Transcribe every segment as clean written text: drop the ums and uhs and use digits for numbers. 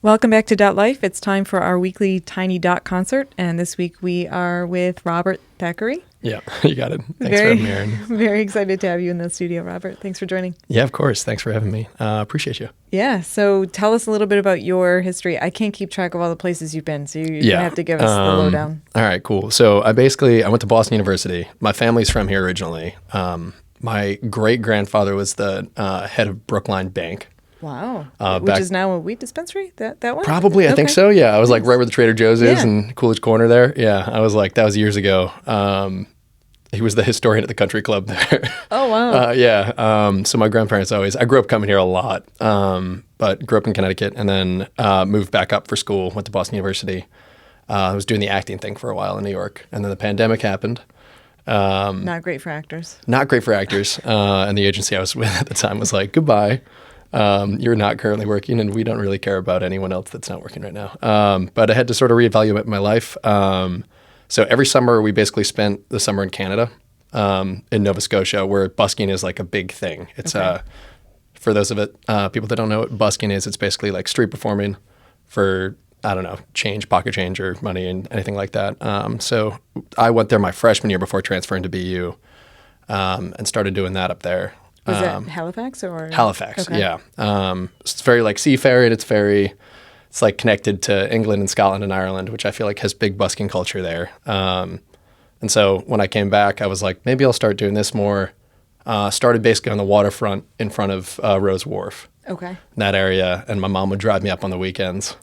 Welcome back to DotLife. It's time for our weekly Tiny Dot concert, and this week we are with Robert Thackery. Yeah, you got it. Thanks for having me, Aaron. Very excited to have you in the studio, Robert. Thanks for joining. Yeah, of course. Thanks for having me. Appreciate you. Yeah, so tell us a little bit about your history. I can't keep track of all the places you've been, so you're going to have to give us the lowdown. All right, cool. So I went to Boston University. My family's from here originally. My great-grandfather was the head of Brookline Bank. Wow. Which is now a wheat dispensary? That one? Probably, I think so, yeah. I was like right where the Trader Joe's is in Coolidge Corner there. Yeah, I was like, that was years ago. He was the historian at the country club there. Oh, wow. So my grandparents I grew up coming here a lot, but grew up in Connecticut and then moved back up for school, went to Boston University. I was doing the acting thing for a while in New York. And then the pandemic happened. Not great for actors. Not great for actors. And the agency I was with at the time was like, goodbye. You're not currently working, and we don't really care about anyone else that's not working right now. But I had to sort of reevaluate my life. So every summer, we basically spent the summer in Canada, in Nova Scotia, where busking is like a big thing. It's for those of people that don't know what busking is, it's basically like street performing for, I don't know, pocket change or money and anything like that. So I went there my freshman year before transferring to BU, and started doing that up there. Was that Halifax or? Halifax, okay. Yeah. It's very like seafaring. It's like connected to England and Scotland and Ireland, which I feel like has big busking culture there. And so when I came back, I was like, maybe I'll start doing this more. Started basically on the waterfront in front of Rose Wharf. Okay. In that area. And my mom would drive me up on the weekends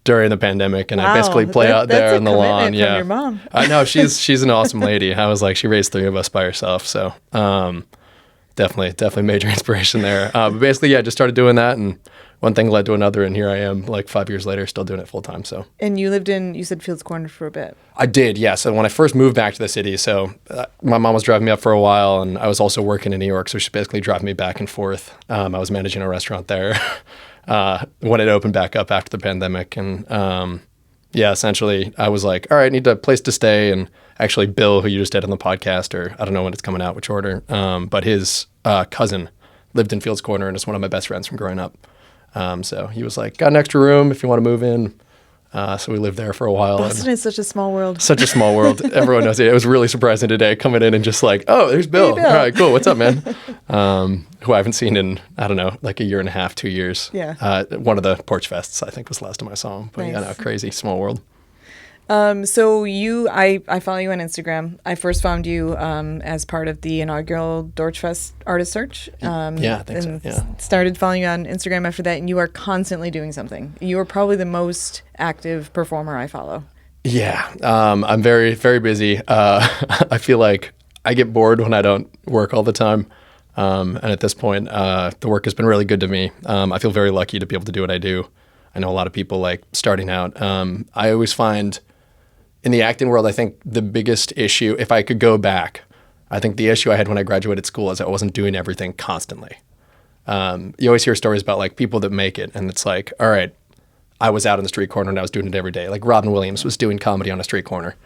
during the pandemic. And I basically play out there on the lawn. Yeah. From your mom. I know, she's an awesome lady. I was like, she raised 3 of us by herself. So definitely major inspiration there. But basically, just started doing that. And one thing led to another. And here I am like 5 years later, still doing it full time. So. And you said Fields Corner for a bit. I did, yeah. So when I first moved back to the city, my mom was driving me up for a while, and I was also working in New York. So she basically driving me back and forth. I was managing a restaurant there. When it opened back up after the pandemic. And essentially I was like, all right, I need a place to stay. And actually Bill, who you just did on the podcast, or I don't know when it's coming out, which order, but his cousin lived in Fields Corner and is one of my best friends from growing up. So he was like, got an extra room if you want to move in. So we lived there for a while. Boston is such a small world. Such a small world. Everyone knows it. It was really surprising today coming in and just like, oh, there's Bill. Hey, Bill. All right, cool. What's up, man? Who I haven't seen in, I don't know, like a year and a half, 2 years. Yeah. One of the Porch Fests, I think, was the last time I saw him. But nice. Crazy small world. So I follow you on Instagram. I first found you as part of the inaugural Dorchfest artist search. I think so. Yeah. Started following you on Instagram after that, and you are constantly doing something. You are probably the most active performer I follow. Yeah, I'm very, very busy. I feel like I get bored when I don't work all the time. And at this point, the work has been really good to me. I feel very lucky to be able to do what I do. I know a lot of people like starting out. I always find in the acting world, I think the biggest issue, if I could go back, I think the issue I had when I graduated school is I wasn't doing everything constantly. You always hear stories about like people that make it, and it's like, all right, I was out on the street corner and I was doing it every day. Like Robin Williams was doing comedy on a street corner.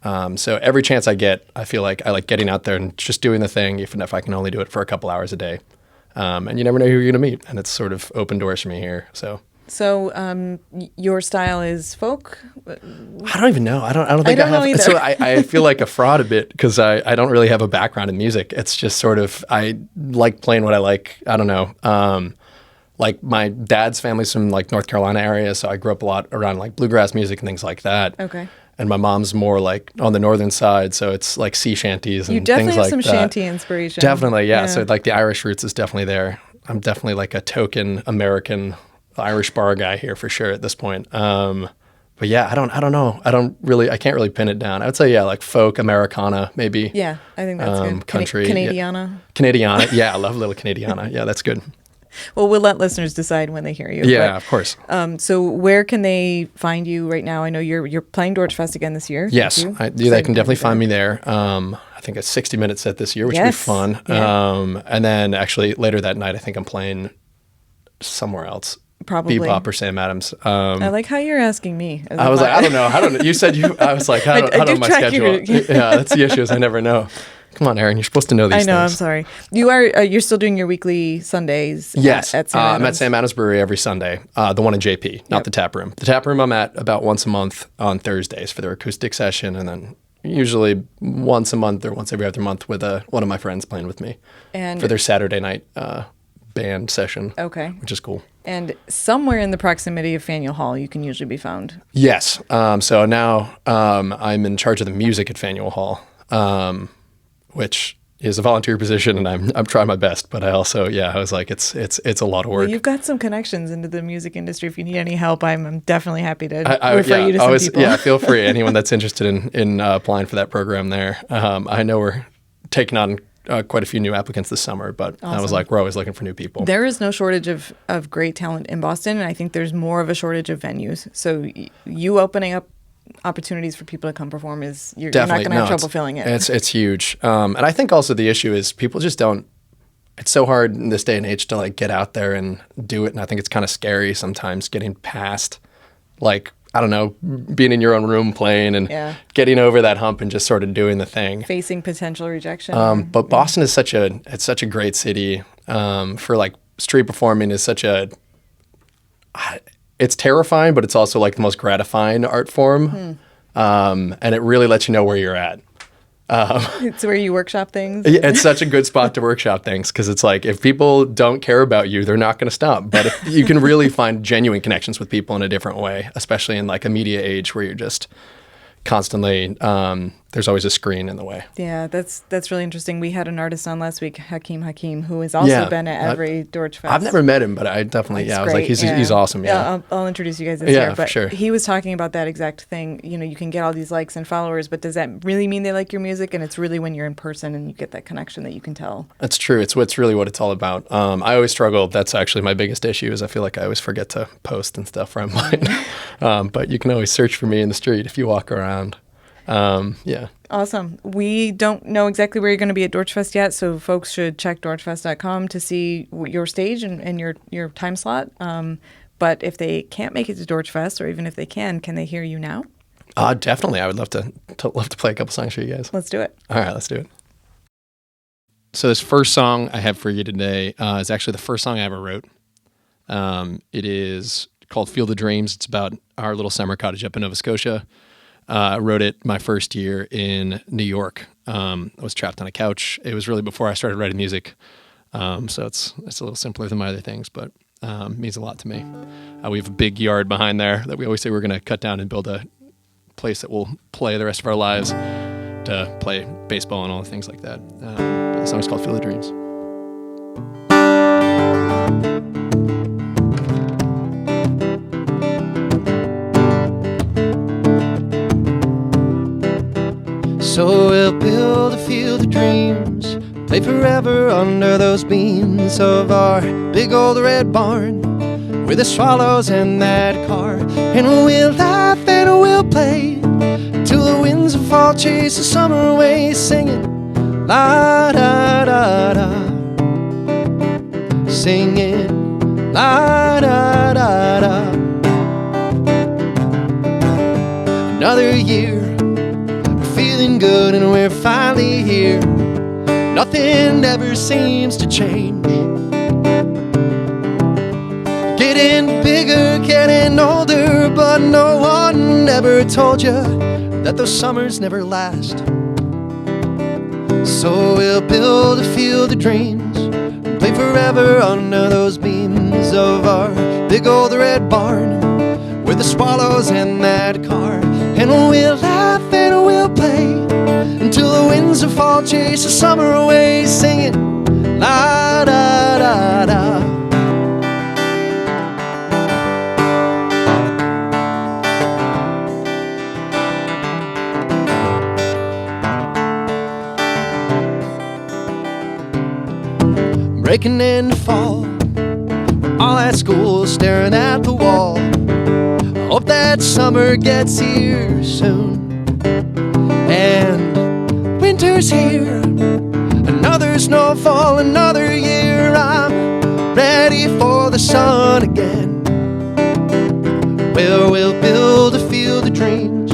So every chance I get, I feel like I like getting out there and just doing the thing, even if I can only do it for a couple hours a day. And you never know who you're going to meet, and it's sort of open doors for me here. So your style is folk? I don't even know. I don't think I have. Either. So I feel like a fraud a bit because I don't really have a background in music. It's just sort of, I like playing what I like. I don't know. Like my dad's family's from like North Carolina area, so I grew up a lot around like bluegrass music and things like that. Okay. And my mom's more like on the northern side, so it's like sea shanties and things like that. You definitely have some shanty inspiration. Definitely, yeah. So like the Irish roots is definitely there. I'm definitely like a token American Irish bar guy here for sure at this point. But yeah, I don't know. I can't really pin it down. I would say, like folk, Americana, maybe. Yeah, I think that's good. Country. Canadiana. Canadiana. Yeah, I love a little Canadiana. Yeah, that's good. Well, we'll let listeners decide when they hear you. Yeah, of course. So where can they find you right now? I know you're playing Dorchfest again this year. Yes, they can definitely find me there. I think a 60-minute set this year, which will be fun. Yeah. And then actually later that night, I think I'm playing somewhere else. Probably Bebop or Sam Adams. I like how you're asking me. I was like, I don't know. You said you. I was like, I don't know my schedule. Yeah, that's the issue. Is I never know. Come on, Aaron, you're supposed to know these I know, things. I'm sorry. You are, you're still doing your weekly Sundays Yes, at Sam I'm at Adams. Sam Adams Brewery every Sunday, the one in JP, not the tap room. The tap room I'm at about once a month on Thursdays for their acoustic session, and then usually once a month or once every other month with one of my friends playing with me And for their Saturday night band session, okay. which is cool. And somewhere in the proximity of Faneuil Hall, you can usually be found. Yes. So now I'm in charge of the music at Faneuil Hall, which is a volunteer position, and I'm trying my best. But I also, I was like, it's a lot of work. Well, you've got some connections into the music industry. If you need any help, I'm definitely happy to refer you to some people. Yeah, feel free. Anyone that's interested in applying for that program there. I know we're taking on quite a few new applicants this summer, but Awesome. I was like, we're always looking for new people. There is no shortage of great talent in Boston, and I think there's more of a shortage of venues. So you opening up opportunities for people to come perform you're not going to have trouble filling it. It's huge. And I think also the issue is people just don't, it's so hard in this day and age to like get out there and do it. And I think it's kind of scary sometimes getting past, like, I don't know, being in your own room playing and getting over that hump and just sort of doing the thing. Facing potential rejection. But Boston is such a great city for like street performing is it's terrifying, but it's also like the most gratifying art form. And it really lets you know where you're at. It's where you workshop things. It's such a good spot to workshop things because it's like if people don't care about you, they're not going to stop. But if you can really find genuine connections with people in a different way, especially in like a media age where you're just constantly, there's always a screen in the way. Yeah, that's really interesting. We had an artist on last week, Hakeem, who has also been at every Dorch Fest. I've never met him, but I definitely, I was like, he's awesome. Yeah, I'll introduce you guys this year. But for sure. He was talking about that exact thing. You know, you can get all these likes and followers, but does that really mean they like your music? And it's really when you're in person and you get that connection that you can tell. That's true. It's really what it's all about. I always struggle. That's actually my biggest issue is I feel like I always forget to post and stuff where I'm playing. But you can always search for me in the street if you walk around. Awesome. We don't know exactly where you're going to be at Dorchfest yet, so folks should check dorchfest.com to see your stage and your time slot. But if they can't make it to Dorchfest, or even if they can they hear you now? Definitely. I would love to play a couple songs for you guys. Let's do it. All right, let's do it. So this first song I have for you today is actually the first song I ever wrote. It is called Field of Dreams. It's about our little summer cottage up in Nova Scotia. I wrote it my first year in New York. I was trapped on a couch. It was really before I started writing music. So it's a little simpler than my other things, but means a lot to me. We have a big yard behind there that we always say we're going to cut down and build a place that we'll play the rest of our lives to play baseball and all the things like that. But the song is called Field of Dreams. So we'll build a field of dreams, play forever under those beams of our big old red barn, with the swallows and that car. And we'll laugh and we'll play till the winds of fall chase the summer away, singing la da da da, singing la da da da. Another year, feeling good and we're finally here. Nothing ever seems to change. Getting bigger, getting older, but no one ever told you that those summers never last. So we'll build a field of dreams, play forever under those beams of our big old red barn, with the swallows and that car. And we'll laugh and we'll play until the winds of fall chase the summer away, singing la da da da. Breaking into fall, all at school staring at the wall. Hope that summer gets here soon. And winter's here, another snowfall, another year. I'm ready for the sun again. Well, we'll build a field of dreams,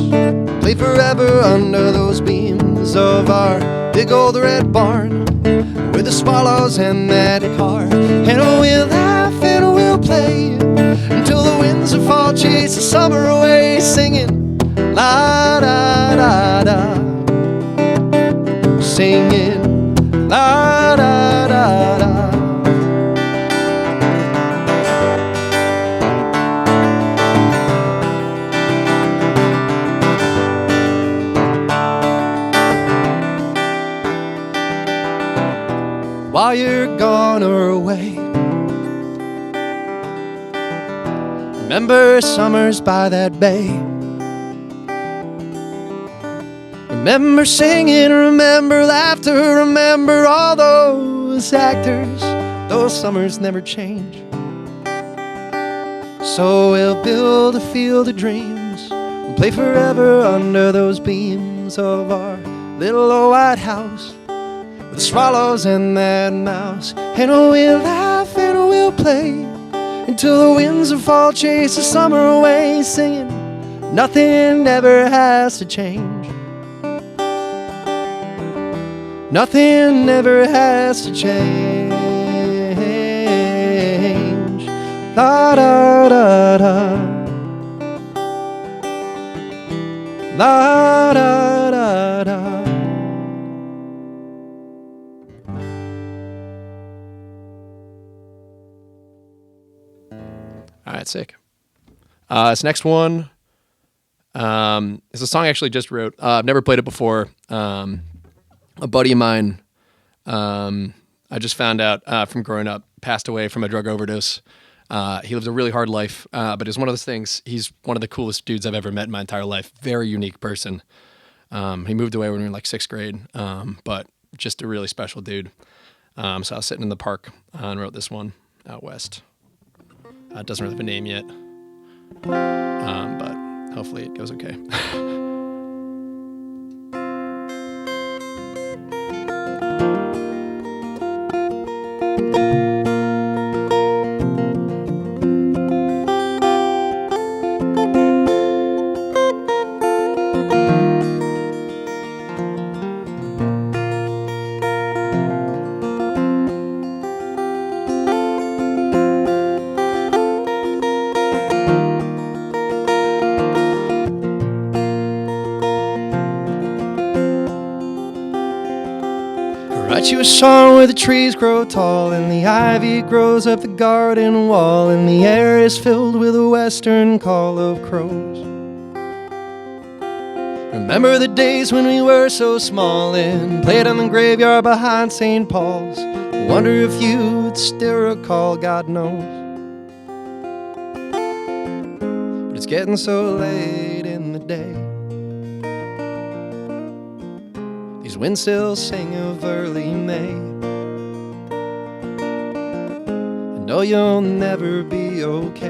play forever under those beams beams of our big old red barn with the swallows and that car. And we'll laugh and we'll play until the winds of fall chase the summer away, singing la da da da, singing la da da da. While you're gone or away, remember summers by that bay. Remember singing, remember laughter, remember all those actors. Those summers never change. So we'll build a field of dreams, we'll play forever under those beams of our little old white house, the swallows and that mouse. And we'll laugh and we'll play until the winds of fall chase the summer away, singing nothing ever has to change. Nothing ever has to change. La da da da, la da da da. All right, sick. This next one is a song I actually just wrote. I've never played it before. A buddy of mine, I just found out from growing up, passed away from a drug overdose. He lived a really hard life, but it's one of those things. He's one of the coolest dudes I've ever met in my entire life. Very unique person. He moved away when we were in like 6th grade, but just a really special dude. So I was sitting in the park and wrote this one out west. It doesn't really have a name yet, but hopefully it goes okay. Write you a song where the trees grow tall and the ivy grows up the garden wall and the air is filled with a western call of crows. Remember the days when we were so small and played on the graveyard behind St. Paul's. Wonder if you'd still recall, God knows. But it's getting so late in the day. These winds still sing of early May. I know you'll never be okay,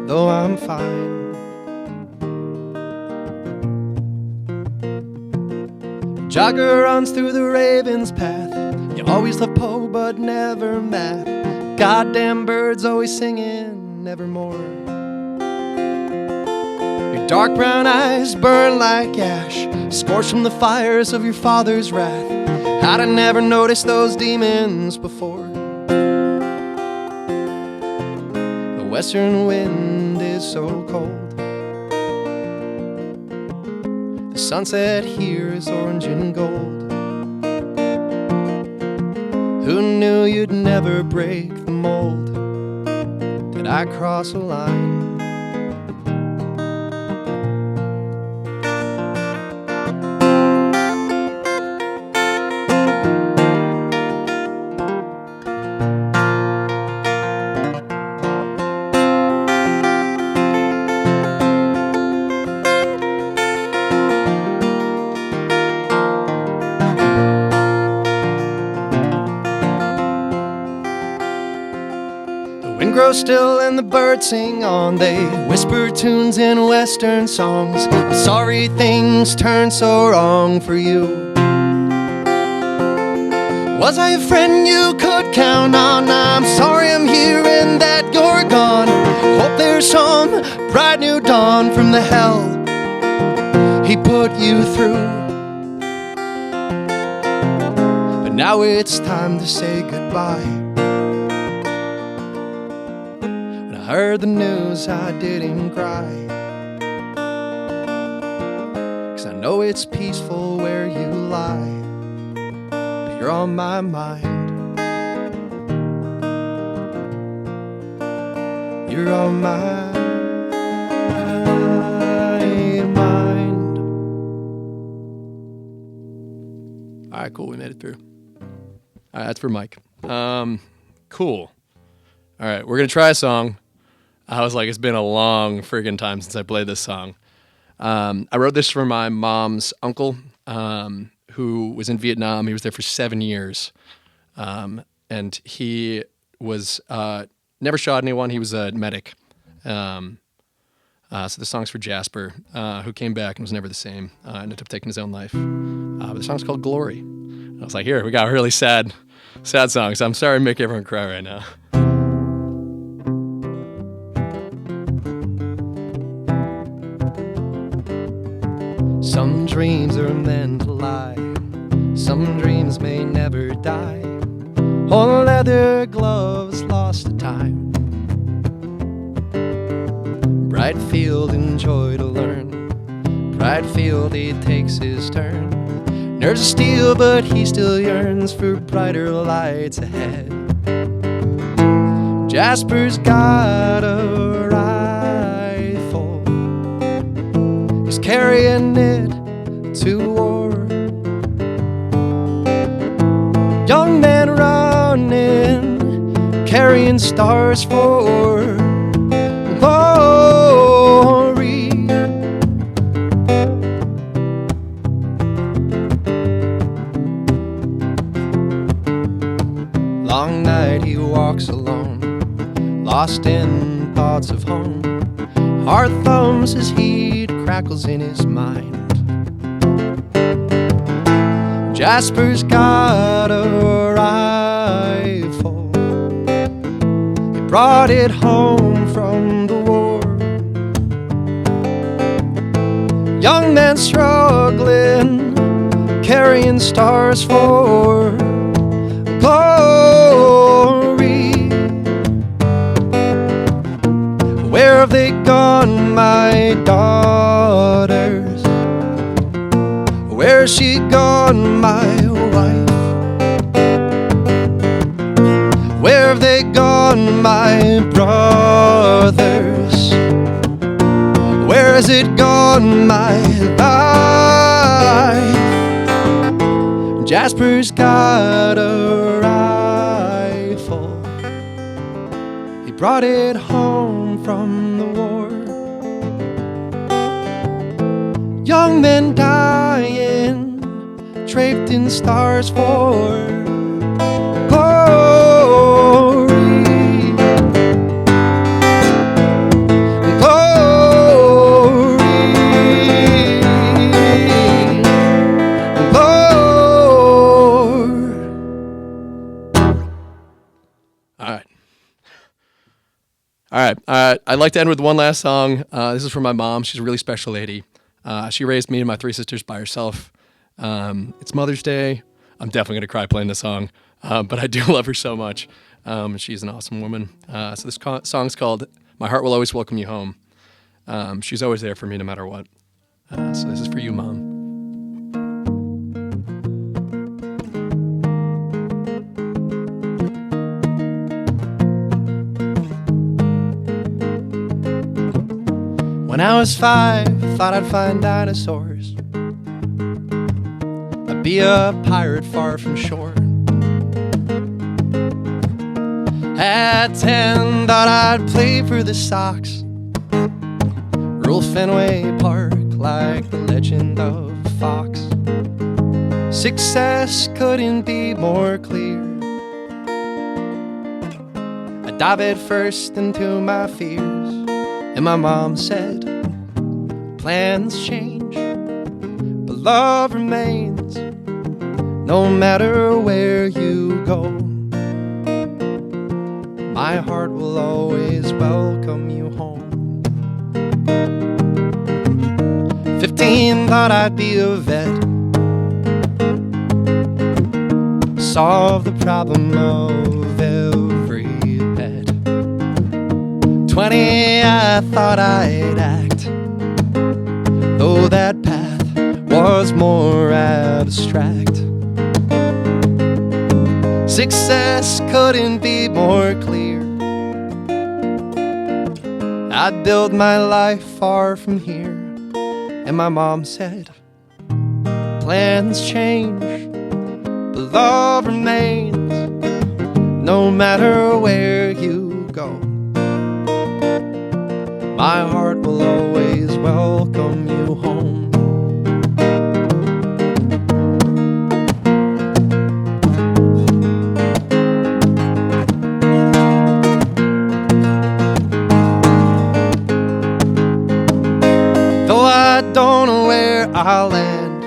though I'm fine. Jogger runs through the Raven's path. You always love Poe, but never math. Goddamn birds always singing, nevermore. Your dark brown eyes burn like ash, scorched from the fires of your father's wrath. I'd have never noticed those demons before. The western wind is so cold. The sunset here is orange and gold. Who knew you'd never break the mold? Did I cross a line? Grow still and the birds sing on. They whisper tunes in western songs. Sorry things turned so wrong for you. Was I a friend you could count on? I'm sorry I'm here and that you're gone. Hope there's some bright new dawn from the hell he put you you through. But now it's time to say goodbye. When I heard the news, I didn't cry, 'cause I know it's peaceful where you lie, but you're on my mind. You're on my mind. All right, cool. We made it through. All right, that's for Mike. Cool. All right, we're going to try a song. I was like, it's been a long friggin' time since I played this song. I wrote this for my mom's uncle, who was in Vietnam. He was there for 7 years. And he was never shot anyone. He was a medic. So the song's for Jasper, who came back and was never the same. Ended up taking his own life. But the song's called Glory. And I was like, here, we got a really sad song. So I'm sorry to make everyone cry right now. Some dreams are meant to lie. Some dreams may never die. Old leather gloves lost to time. Bright field and joy to learn. Bright field, he takes his turn. Nerves of steel, but he still yearns for brighter lights ahead. Jasper's got a rifle. He's carrying it to war. Young man running, carrying stars for glory. Long night he walks alone, lost in thoughts of home. Hard thumbs as heat crackles in his mind. Jasper's got a rifle. He brought it home from the war. Young man struggling, carrying stars for glory. Where have they gone, my daughters? Where's she gone, my wife? Where have they gone, my brothers? Where has it gone, my life? Jasper's got a rifle. He brought it home from the war. Young men dying, draped in stars for glory. Glory. Glory. All right. I'd like to end with one last song. This is for my mom. She's a really special lady. She raised me and my 3 sisters by herself. It's Mother's Day. I'm definitely going to cry playing this song, but I do love her so much. She's an awesome woman. So this song's called My Heart Will Always Welcome You Home. She's always there for me no matter what. So this is for you, Mom. When I was 5, thought I'd find dinosaurs. I'd be a pirate far from shore. At 10, thought I'd play for the Sox. Rule Fenway Park like the legend of Fox. Success couldn't be more clear. I dive head first into my fears. And my mom said, plans change, but love remains, no matter where you go. My heart will always welcome you home. 15 16, thought I'd be a vet, solve the problem of every pet. 20, I thought I'd act, though that path was more abstract. Success couldn't be more clear. I'd build my life far from here. And my mom said, plans change, but love remains, no matter where you go. My heart will always welcome you home. Though I don't know where I'll land,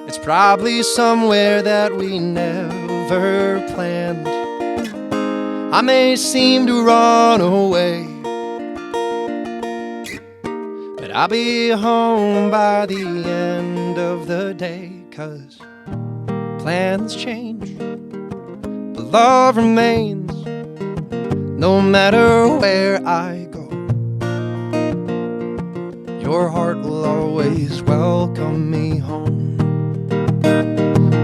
it's probably somewhere that we never planned. I may seem to run away, but I'll be home by the end of the day. 'Cause plans change, but love remains, no matter where I go. Your heart will always welcome me home.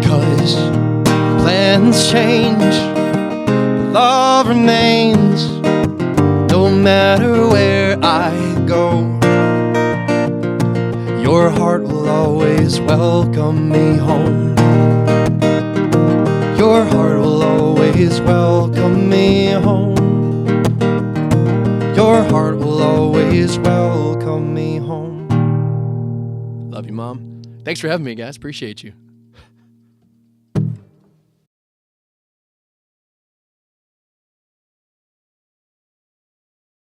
'Cause plans change, but love remains, no matter where I go. Your heart will always welcome me home. Your heart will always welcome me home. Your heart will always welcome me home. Love you, Mom. Thanks for having me, guys. Appreciate you.